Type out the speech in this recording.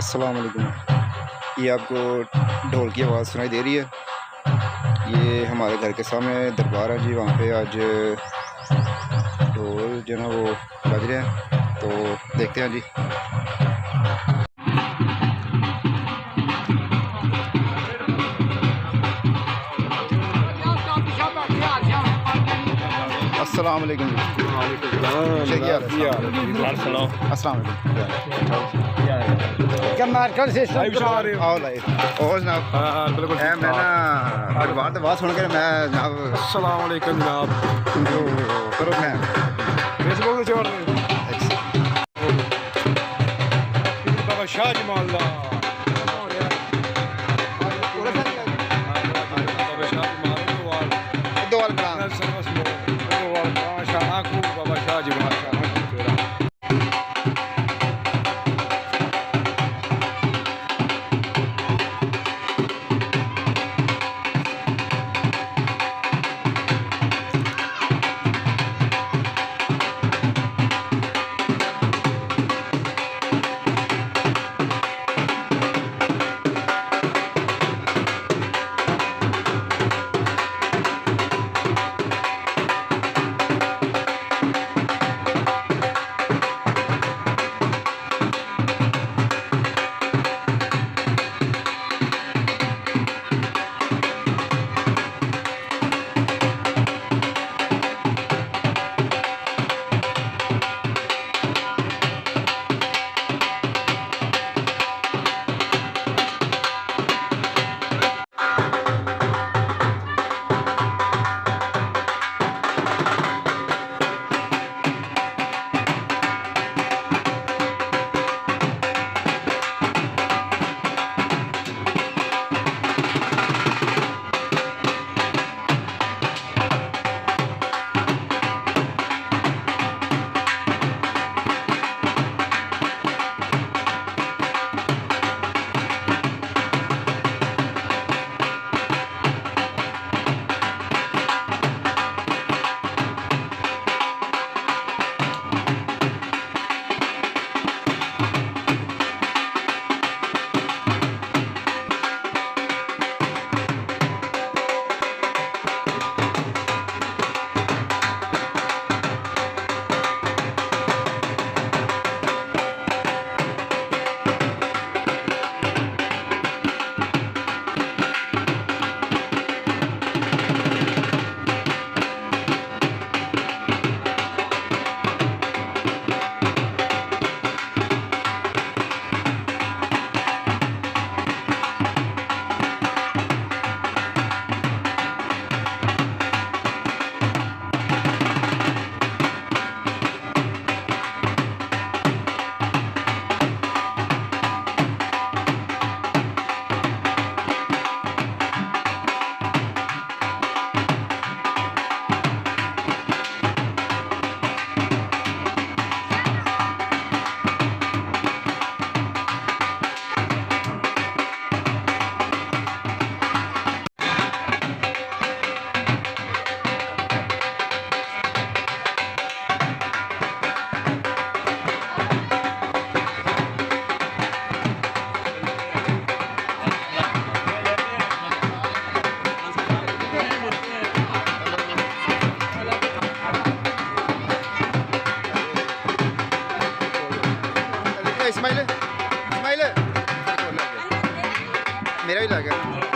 अस्सलाम वालेकुम। ये आपको ढोल की आवाज़ सुनाई दे रही है। ये हमारे घर के सामने दरबार है जी। वहाँ पे आज ढोल जो है ना वो बज रहे हैं, तो देखते हैं जी। अस्सलाम वालेकुम जी। अस्सलाम बिल्कुल। मैं ना दरबार तो बात सुन के मैं जनाब अस्सलाम वालेकुम जनाब। जो करो मैं फेसबुक से छोड़ बाबा शाह जमाल दा बाबा शाह जमाल इस्माइल इस्माइल मेरा भी लग गया।